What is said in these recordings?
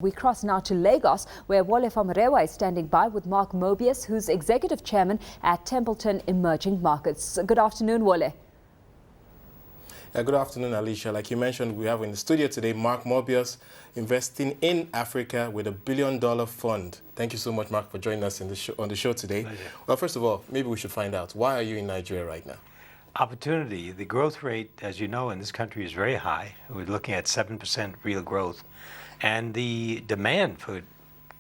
we cross now to Lagos, where Wole Famurewa is standing by with Mark Mobius, who's Executive Chairman at Templeton Emerging Markets. Good afternoon, Wole. Good afternoon, Alicia. Like you mentioned, we have in the studio today Mark Mobius, investing in Africa with $1 billion fund. Thank you so much, Mark, for joining us on the show today. Pleasure. Well, first of all, maybe we should find out, why are you in Nigeria right now? Opportunity. The growth rate, as you know, in this country is very high. We're looking at 7% real growth. And the demand for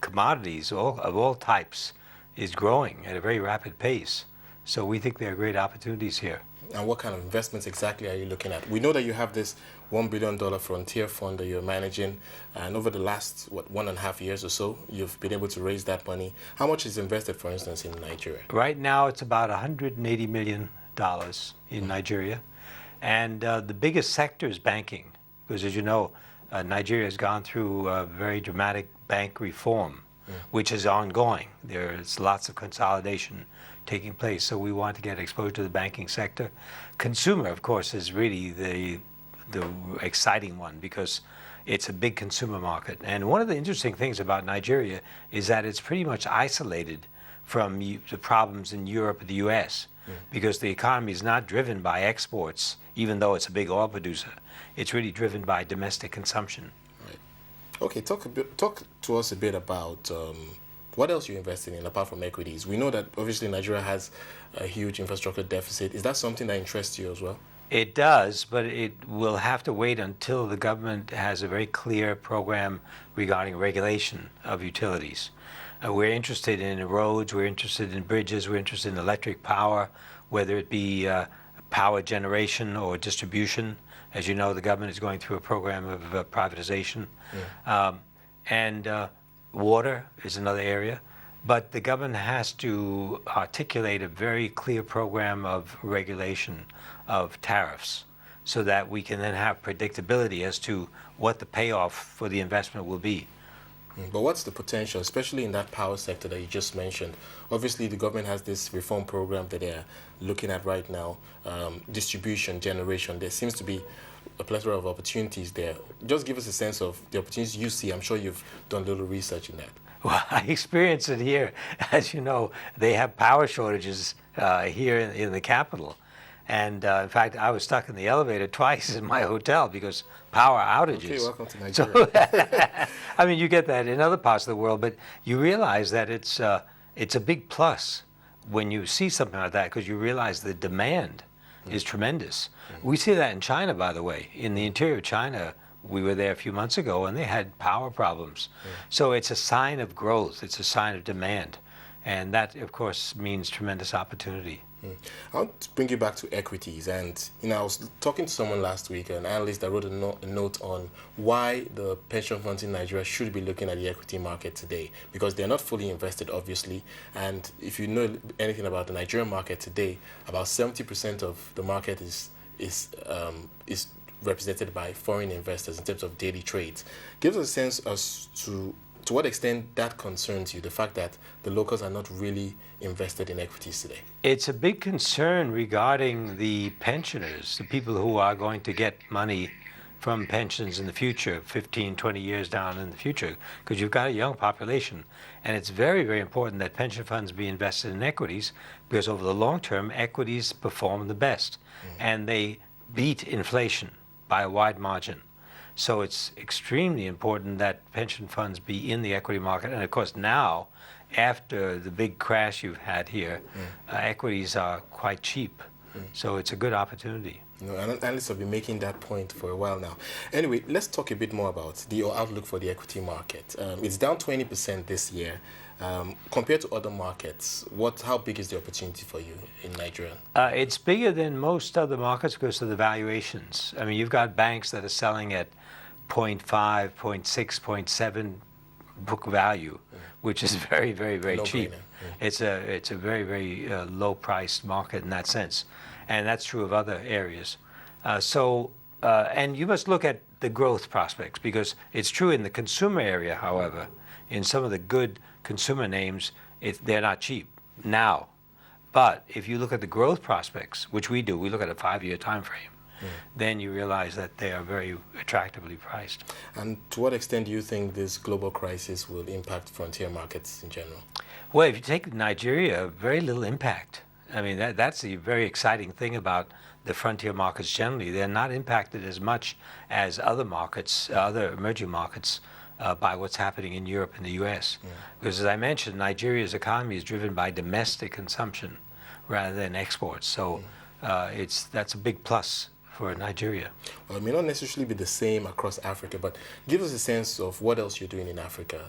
commodities of all types is growing at a very rapid pace. So we think there are great opportunities here. And what kind of investments exactly are you looking at? We know that you have this $1 billion frontier fund that you're managing, and over the last, 1.5 years or so, you've been able to raise that money. How much is invested, for instance, in Nigeria? Right now, it's about $180 million in Nigeria. And the biggest sector is banking, because as you know, Nigeria has gone through a very dramatic bank reform, which is ongoing. There's lots of consolidation taking place, so we want to get exposure to the banking sector. Consumer, of course, is really the exciting one, because it's a big consumer market. And one of the interesting things about Nigeria is that it's pretty much isolated from the problems in Europe and the US, because the economy is not driven by exports, even though it's a big oil producer. It's really driven by domestic consumption. Right. Okay, talk to us a bit about what else you're investing in apart from equities. We know that obviously Nigeria has a huge infrastructure deficit. Is that something that interests you as well? It does, but it will have to wait until the government has a very clear program regarding regulation of utilities. We're interested in roads, we're interested in bridges, we're interested in electric power, whether it be power generation or distribution. As you know, the government is going through a program of privatization. Water is another area, but the government has to articulate a very clear program of regulation of tariffs so that we can then have predictability as to what the payoff for the investment will be. But what's the potential, especially in that power sector that you just mentioned? Obviously, the government has this reform program that they're looking at right now, distribution, generation. There seems to be a plethora of opportunities there. Just give us a sense of the opportunities you see. I'm sure you've done a little research in that. Well, I experience it here. As you know, they have power shortages here in the capital. And in fact, I was stuck in the elevator twice in my hotel because power outages. Okay, welcome to Nigeria. So, I mean, you get that in other parts of the world, but you realize that it's a big plus when you see something like that, because you realize the demand is tremendous. We see that in China, by the way. In the interior of China, we were there a few months ago, and they had power problems. So it's a sign of growth. It's a sign of demand. And that, of course, means tremendous opportunity. I want to bring you back to equities. And I was talking to someone last week, an analyst that wrote a note on why the pension funds in Nigeria should be looking at the equity market today, because they're not fully invested, obviously. And if you know anything about the Nigerian market today, about 70% of the market is represented by foreign investors in terms of daily trades. Give us a sense as to what extent that concerns you, the fact that the locals are not really invested in equities today. It's a big concern regarding the pensioners, the people who are going to get money from pensions in the future, 15, 20 years down in the future, because you've got a young population. And it's very, very important that pension funds be invested in equities, because over the long term, equities perform the best. And they beat inflation by a wide margin. So it's extremely important that pension funds be in the equity market. And of course now, after the big crash you've had here, equities are quite cheap. So it's a good opportunity. Analysts have been making that point for a while now. Anyway, let's talk a bit more about your outlook for the equity market. It's down 20% this year. Compared to other markets, how big is the opportunity for you in Nigeria? It's bigger than most other markets because of the valuations. I mean, you've got banks that are selling at 0.5, 0.6, 0.7 book value, which is very, very, very cheap. It's a very, very low-priced market in that sense, and that's true of other areas. And you must look at the growth prospects, because it's true in the consumer area. However, in some of the good consumer names, they're not cheap now. But if you look at the growth prospects, which we do, we look at a 5-year time frame, then you realize that they are very attractively priced. And to what extent do you think this global crisis will impact frontier markets in general? Well, if you take Nigeria, very little impact. I mean, that's the very exciting thing about the frontier markets generally. They're not impacted as much as other markets, other emerging markets, by what's happening in Europe and the U.S. Because as I mentioned, Nigeria's economy is driven by domestic consumption rather than exports. So that's a big plus for Nigeria. Well, it may not necessarily be the same across Africa, but give us a sense of what else you're doing in Africa.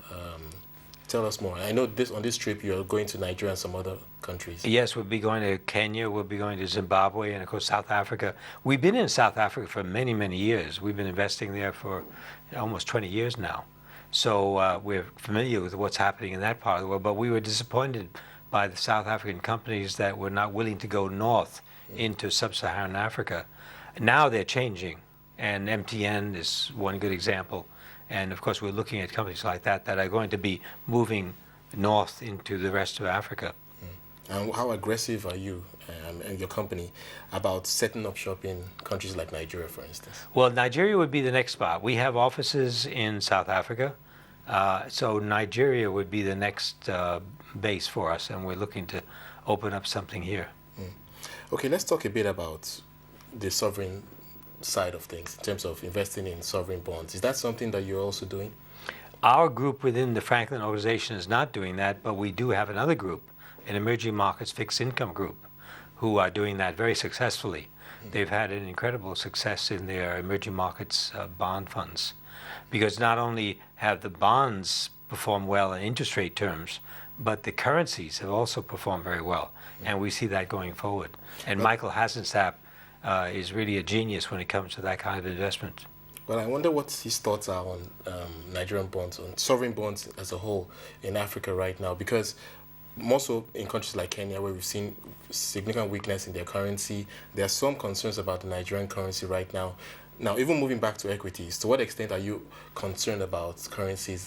Tell us more. I know on this trip you're going to Nigeria and some other countries. Yes, we'll be going to Kenya, we'll be going to Zimbabwe, and of course South Africa. We've been in South Africa for many, many years. We've been investing there for almost 20 years now. So we're familiar with what's happening in that part of the world, but we were disappointed by the South African companies that were not willing to go north into sub-Saharan Africa. Now they're changing, and MTN is one good example. And of course, we're looking at companies like that are going to be moving north into the rest of Africa. And how aggressive are you and your company about setting up shop in countries like Nigeria, for instance? Well, Nigeria would be the next spot. We have offices in South Africa, so Nigeria would be the next base for us, and we're looking to open up something here. Okay, let's talk a bit about the sovereign side of things in terms of investing in sovereign bonds. Is that something that you're also doing? Our group within the Franklin organization is not doing that, but we do have another group, an emerging markets fixed income group, who are doing that very successfully. They've had an incredible success in their emerging markets bond funds, because not only have the bonds performed well in interest rate terms, but the currencies have also performed very well, and we see that going forward. And Michael Hasensap is really a genius when it comes to that kind of investment. Well, I wonder what his thoughts are on Nigerian bonds, on sovereign bonds as a whole in Africa right now, because more so in countries like Kenya, where we've seen significant weakness in their currency, there are some concerns about the Nigerian currency right now. Now, even moving back to equities, to what extent are you concerned about currency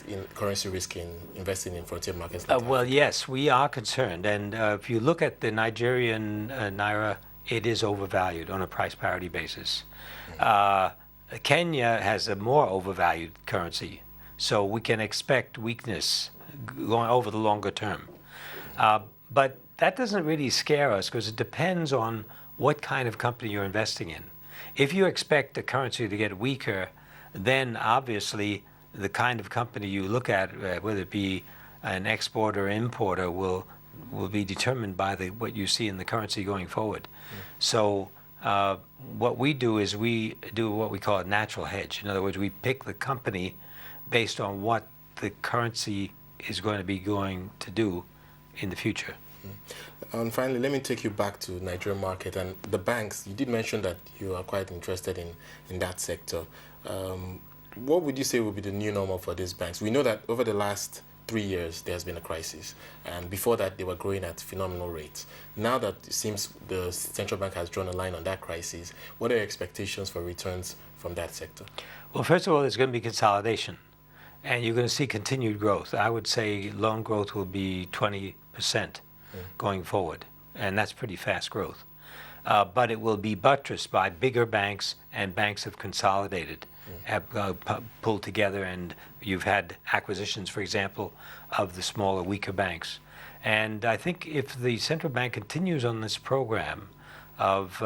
risk in investing in frontier markets? Like well, yes, we are concerned. And if you look at the Nigerian naira, it is overvalued on a price parity basis. Kenya has a more overvalued currency, so we can expect weakness going over the longer term. But that doesn't really scare us, because it depends on what kind of company you're investing in. If you expect the currency to get weaker, then obviously the kind of company you look at, whether it be an exporter or importer, will be determined by what you see in the currency going forward. So what we do is we do what we call a natural hedge. In other words, we pick the company based on what the currency is going to do in the future. And finally, let me take you back to Nigerian market and the banks. You did mention that you are quite interested in that sector. What would you say would be the new normal for these banks? We know that over the last 3 years, there's been a crisis. And before that, they were growing at phenomenal rates. Now that it seems the central bank has drawn a line on that crisis, what are your expectations for returns from that sector? Well, first of all, there's going to be consolidation. And you're going to see continued growth. I would say loan growth will be 20% going forward. And that's pretty fast growth. But it will be buttressed by bigger banks, and banks have consolidated, have pulled together, and you've had acquisitions, for example, of the smaller, weaker banks. And I think if the central bank continues on this program of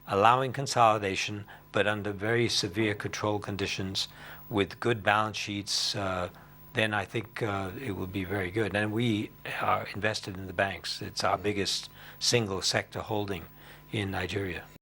allowing consolidation, but under very severe control conditions with good balance sheets, then I think it will be very good. And we are invested in the banks. It's our biggest single sector holding in Nigeria.